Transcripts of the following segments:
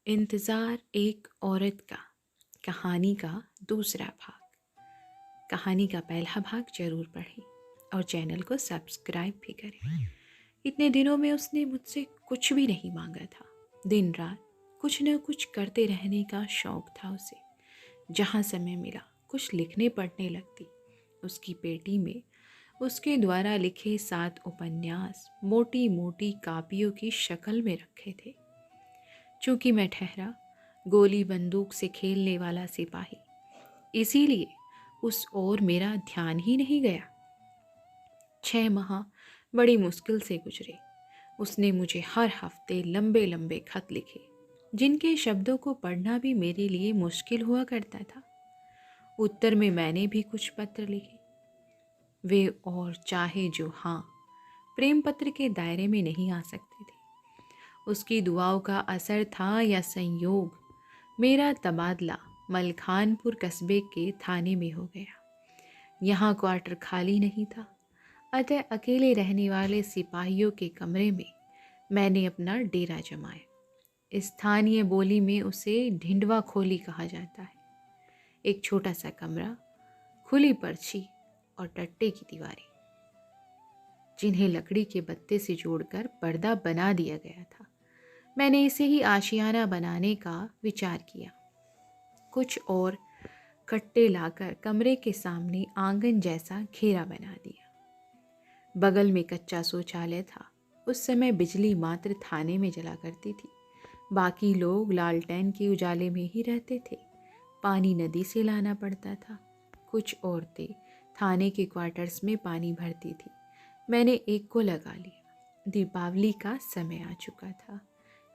इंतज़ार एक औरत का कहानी का दूसरा भाग। कहानी का पहला भाग जरूर पढ़ें और चैनल को सब्सक्राइब भी करें। इतने दिनों में उसने मुझसे कुछ भी नहीं मांगा था। दिन रात कुछ न कुछ करते रहने का शौक था उसे। जहाँ समय मिला कुछ लिखने पढ़ने लगती। उसकी पेटी में उसके द्वारा लिखे 7 उपन्यास मोटी मोटी कापियों की शक्ल में रखे थे। चूंकि मैं ठहरा गोली बंदूक से खेलने वाला सिपाही, इसीलिए उस ओर मेरा ध्यान ही नहीं गया। 6 माह बड़ी मुश्किल से गुजरे। उसने मुझे हर हफ्ते लंबे लंबे खत लिखे, जिनके शब्दों को पढ़ना भी मेरे लिए मुश्किल हुआ करता था। उत्तर में मैंने भी कुछ पत्र लिखे। वे और चाहे जो हाँ, प्रेम पत्र के दायरे में नहीं आ सकते थे। उसकी दुआओं का असर था या संयोग, मेरा तबादला मलखानपुर कस्बे के थाने में हो गया। यहाँ क्वार्टर खाली नहीं था, अतः अकेले रहने वाले सिपाहियों के कमरे में मैंने अपना डेरा जमाया। स्थानीय बोली में उसे ढिंडवा खोली कहा जाता है। एक छोटा सा कमरा, खुली पर्ची और टट्टे की दीवारें, जिन्हें लकड़ी के बत्ते से जोड़कर पर्दा बना दिया गया था। मैंने इसे ही आशियाना बनाने का विचार किया। कुछ और कट्टे लाकर कमरे के सामने आंगन जैसा घेरा बना दिया। बगल में कच्चा शौचालय था। उस समय बिजली मात्र थाने में जला करती थी, बाकी लोग लालटेन के उजाले में ही रहते थे। पानी नदी से लाना पड़ता था। कुछ औरतें थाने के क्वार्टर्स में पानी भरती थी। मैंने एक को लगा लिया। दीपावली का समय आ चुका था।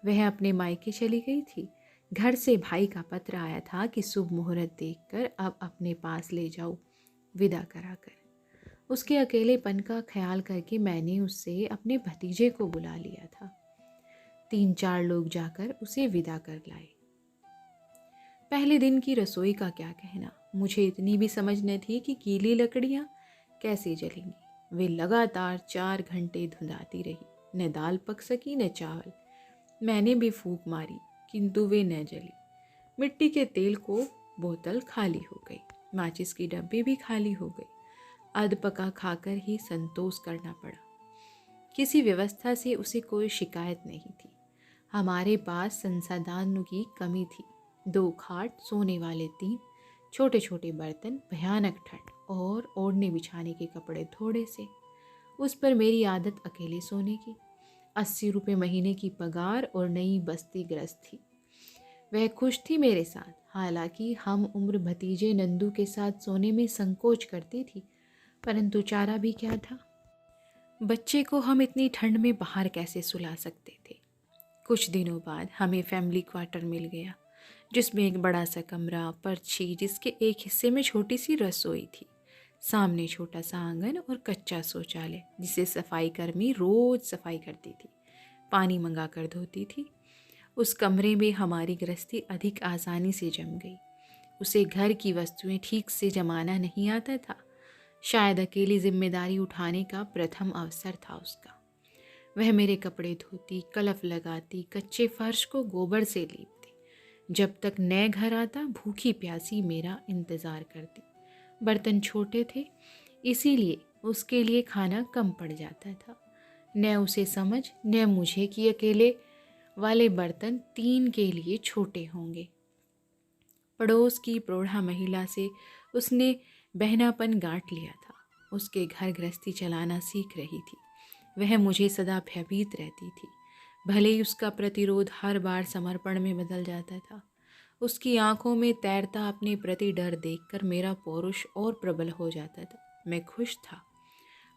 वह अपने मायके चली गई थी। घर से भाई का पत्र आया था कि शुभ मुहूर्त देखकर अब अपने पास ले जाओ, विदा कराकर। उसके अकेलेपन का ख्याल करके मैंने उससे अपने भतीजे को बुला लिया था। 3-4 लोग जाकर उसे विदा कर लाए। पहले दिन की रसोई का क्या कहना, मुझे इतनी भी समझ न थी कि गीली लकड़ियाँ कैसे जलेंगी। वे लगातार 4 घंटे धुंधाती रही। न दाल पक सकी न चावल। मैंने भी फूंक मारी, किंतु वे न जली। मिट्टी के तेल को बोतल खाली हो गई। माचिस की डब्बी भी खाली हो गई। अध पका खाकर ही संतोष करना पड़ा। किसी व्यवस्था से उसे कोई शिकायत नहीं थी। हमारे पास संसाधनों की कमी थी। 2 खाट, सोने वाले 3 छोटे छोटे बर्तन, भयानक ठंड और ओढ़ने बिछाने के कपड़े थोड़े से। उस पर मेरी आदत अकेले सोने की। 80 रुपये महीने की पगार और नई बस्ती गृहस्थ थी। वह खुश थी मेरे साथ। हालांकि हम उम्र भतीजे नंदू के साथ सोने में संकोच करती थी, परंतु चारा भी क्या था। बच्चे को हम इतनी ठंड में बाहर कैसे सुला सकते थे। कुछ दिनों बाद हमें फैमिली क्वार्टर मिल गया, जिसमें एक बड़ा सा कमरा, पर्ची, जिसके एक हिस्से में छोटी सी रसोई थी, सामने छोटा सा आंगन और कच्चा शौचालय, जिसे सफाई कर्मी रोज सफाई करती थी, पानी मंगा कर धोती थी। उस कमरे में हमारी गृहस्थी अधिक आसानी से जम गई। उसे घर की वस्तुएं ठीक से जमाना नहीं आता था। शायद अकेली जिम्मेदारी उठाने का प्रथम अवसर था उसका। वह मेरे कपड़े धोती, कलफ लगाती, कच्चे फर्श को गोबर से लीपती। जब तक नए घर आता भूखी प्यासी मेरा इंतज़ार करती। बर्तन छोटे थे, इसीलिए उसके लिए खाना कम पड़ जाता था। न उसे समझ न मुझे कि अकेले वाले बर्तन 3 के लिए छोटे होंगे। पड़ोस की प्रौढ़ा महिला से उसने बहनापन गांठ लिया था। उसके घर गृहस्थी चलाना सीख रही थी। वह मुझे सदा भयभीत रहती थी। भले ही उसका प्रतिरोध हर बार समर्पण में बदल जाता था। उसकी आंखों में तैरता अपने प्रति डर देखकर मेरा पौरुष और प्रबल हो जाता था। मैं खुश था।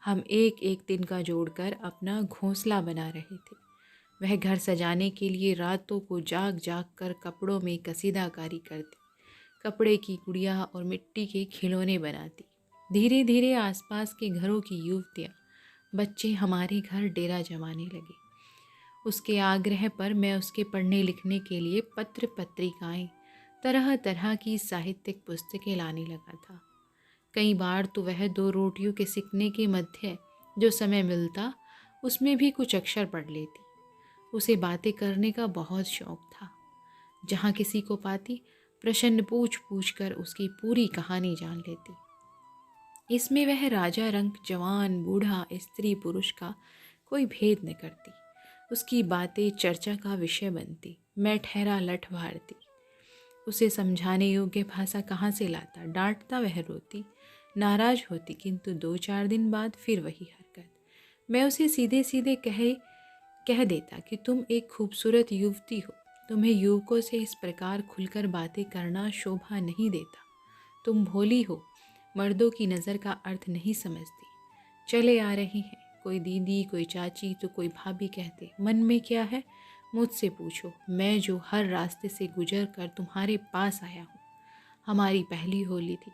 हम एक एक दिन का जोड़कर अपना घोंसला बना रहे थे। वह घर सजाने के लिए रातों को जाग जाग कर कपड़ों में कसीदाकारी करती, कपड़े की गुड़िया और मिट्टी के खिलौने बनाती। धीरे धीरे आसपास के घरों की युवतियाँ, बच्चे हमारे घर डेरा जमाने लगे। उसके आग्रह पर मैं उसके पढ़ने लिखने के लिए पत्र पत्रिकाएं, तरह तरह की साहित्यिक पुस्तकें लाने लगा था। कई बार तो वह 2 रोटियों के सिकने के मध्य जो समय मिलता, उसमें भी कुछ अक्षर पढ़ लेती। उसे बातें करने का बहुत शौक था। जहाँ किसी को पाती प्रश्न पूछ पूछ कर उसकी पूरी कहानी जान लेती। इसमें वह राजा रंक, जवान बूढ़ा, स्त्री पुरुष का कोई भेद न करती। उसकी बातें चर्चा का विषय बनती। मैं ठहरा लठ भारती। उसे समझाने योग्य भाषा कहाँ से लाता। डांटता वह रोती, नाराज होती, किंतु 2-4 दिन बाद फिर वही हरकत। मैं उसे सीधे सीधे कह देता कि तुम एक खूबसूरत युवती हो, तुम्हें युवकों से इस प्रकार खुलकर बातें करना शोभा नहीं देता। तुम भोली हो, मर्दों की नज़र का अर्थ नहीं समझती। चले आ रही हैं, कोई दीदी, कोई चाची तो कोई भाभी कहते। मन में क्या है मुझसे पूछो, मैं जो हर रास्ते से गुजर कर तुम्हारे पास आया हूँ। हमारी पहली होली थी।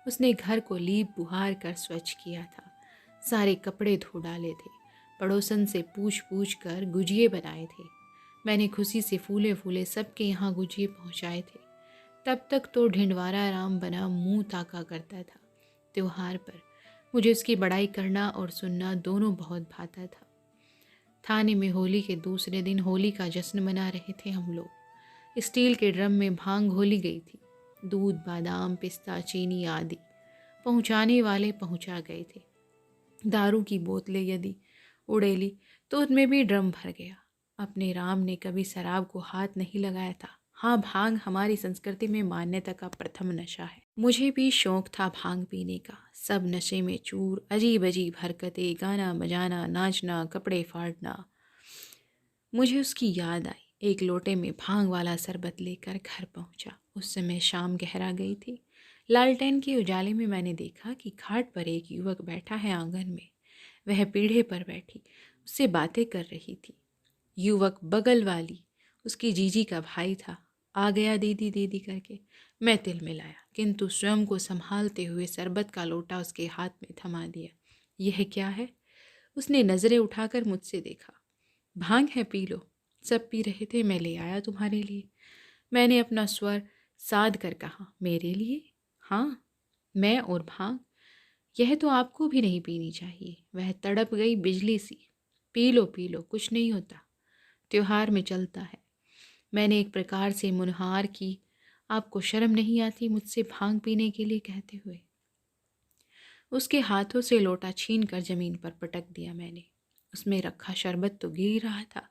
उसने घर को लीप बुहार कर स्वच्छ किया था। सारे कपड़े धो डाले थे। पड़ोसन से पूछ पूछ कर गुजिये बनाए थे। मैंने खुशी से फूले फूले सबके यहाँ गुजिये पहुँचाए थे। तब तक तो ढिंढवारा राम बना मुंह ताका करता था। त्योहार पर मुझे उसकी बड़ाई करना और सुनना दोनों बहुत भाता था। थाने में होली के दूसरे दिन होली का जश्न मना रहे थे हम लोग। स्टील के ड्रम में भांग घोली गई थी। दूध, बादाम, पिस्ता, चीनी आदि पहुंचाने वाले पहुंचा गए थे। दारू की बोतलें यदि उड़ेली तो उनमें भी ड्रम भर गया। अपने राम ने कभी शराब को हाथ नहीं लगाया था। हाँ, भांग हमारी संस्कृति में मान्यता का प्रथम नशा है। मुझे भी शौक था भांग पीने का। सब नशे में चूर, अजीब अजीब हरकतें, गाना बजाना, नाचना, कपड़े फाड़ना। मुझे उसकी याद आई। एक लोटे में भांग वाला शरबत लेकर घर पहुंचा। उस समय शाम गहरा गई थी। लालटेन के उजाले में मैंने देखा कि घाट पर एक युवक बैठा है आंगन में। वह पीढ़े पर बैठी उससे बातें कर रही थी। युवक बगल वाली उसकी जीजी का भाई था। आ गया दीदी दीदी करके। मैं तिल मिलाया, किंतु स्वयं को संभालते हुए शरबत का लोटा उसके हाथ में थमा दिया। यह क्या है? उसने नजरें उठाकर मुझसे देखा। भांग है, पी लो। सब पी रहे थे, मैं ले आया तुम्हारे लिए। मैंने अपना स्वर साध कर कहा, मेरे लिए? हाँ, मैं और भांग। यह तो आपको भी नहीं पीनी चाहिए। वह तड़प गई बिजली सी। पी लो, कुछ नहीं होता, त्योहार में चलता है। मैंने एक प्रकार से मुनहार की। आपको शर्म नहीं आती मुझसे भांग पीने के लिए कहते हुए? उसके हाथों से लोटा छीन कर जमीन पर पटक दिया मैंने। उसमें रखा शरबत तो गिर रहा था।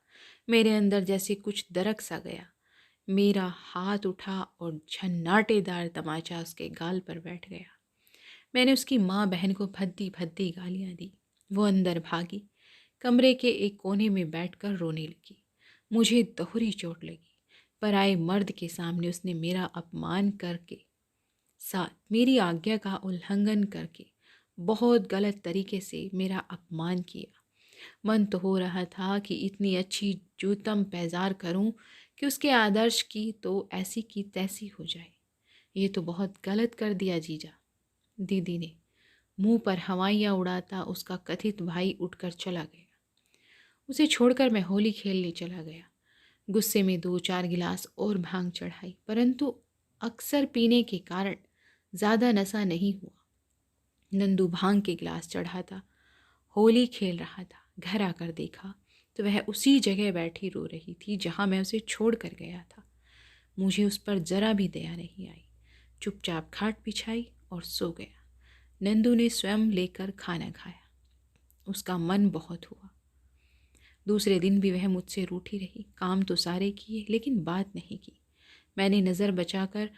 मेरे अंदर जैसे कुछ दरक सा गया। मेरा हाथ उठा और झन्नाटेदार तमाचा उसके गाल पर बैठ गया। मैंने उसकी माँ बहन को भद्दी भद्दी गालियाँ दी। वो अंदर भागी, कमरे के एक कोने में बैठकर रोने लगी। मुझे दोहरी चोट लगी। पराए मर्द के सामने उसने मेरा अपमान करके, साथ मेरी आज्ञा का उल्लंघन करके बहुत गलत तरीके से मेरा अपमान किया। मन तो हो रहा था कि इतनी अच्छी जूतम पैजार करूं कि उसके आदर्श की तो ऐसी की तैसी हो जाए। ये तो बहुत गलत कर दिया जीजा। दीदी ने मुंह पर हवाइयाँ उड़ाता उसका कथित भाई उठकर चला गया। उसे छोड़कर मैं होली खेलने चला गया। गुस्से में 2-4 गिलास और भांग चढ़ाई, परंतु अक्सर पीने के कारण ज़्यादा नशा नहीं हुआ। नंदू भांग के गिलास चढ़ाता होली खेल रहा था। घर आकर देखा तो वह उसी जगह बैठी रो रही थी जहाँ मैं उसे छोड़ कर गया था। मुझे उस पर जरा भी दया नहीं आई। चुपचाप खाट बिछाई और सो गया। नंदू ने स्वयं लेकर खाना खाया। उसका मन बहुत हुआ। दूसरे दिन भी वह मुझसे रूठी रही। काम तो सारे किए लेकिन बात नहीं की। मैंने नज़र बचाकर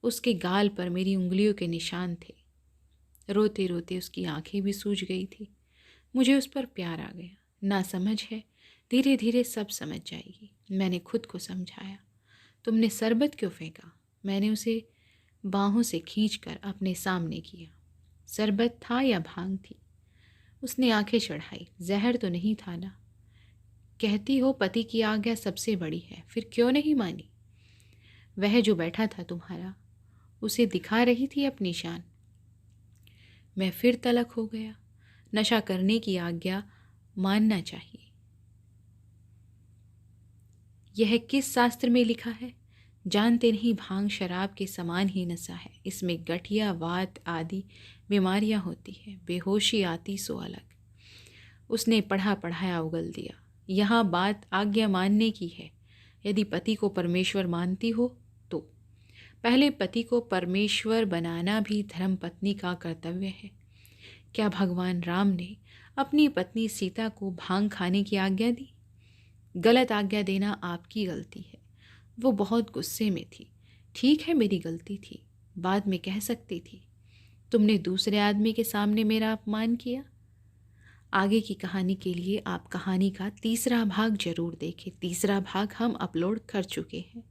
उसके गाल पर मेरी उंगलियों के निशान थे। रोते रोते उसकी आंखें भी सूज गई थी। मुझे उस पर प्यार आ गया। ना समझ है, धीरे धीरे सब समझ जाएगी। मैंने खुद को समझाया। तुमने शरबत क्यों फेंका? मैंने उसे बाहों से खींचकर अपने सामने किया। शरबत था या भांग थी? उसने आंखें चढ़ाई। जहर तो नहीं था ना? कहती हो पति की आज्ञा सबसे बड़ी है, फिर क्यों नहीं मानी? वह जो बैठा था तुम्हारा, उसे दिखा रही थी अपनी शान। मैं फिर तलक हो गया। नशा करने की आज्ञा मानना चाहिए। यह किस शास्त्र में लिखा है? जानते नहीं, भांग शराब के समान ही नशा है। इसमें गठिया, वात आदि बीमारियां होती है। बेहोशी आती सो अलग। उसने पढ़ा पढ़ाया उगल दिया। यहाँ बात आज्ञा मानने की है, यदि पति को परमेश्वर मानती हो तो पहले पति को परमेश्वर बनाना भी धर्मपत्नी का कर्तव्य है। क्या भगवान राम ने अपनी पत्नी सीता को भांग खाने की आज्ञा दी? गलत आज्ञा देना आपकी गलती है। वो बहुत गुस्से में थी। ठीक है, मेरी गलती थी, बाद में कह सकती थी। तुमने दूसरे आदमी के सामने मेरा अपमान किया। आगे की कहानी के लिए आप कहानी का तीसरा भाग जरूर देखें। तीसरा भाग हम अपलोड कर चुके हैं।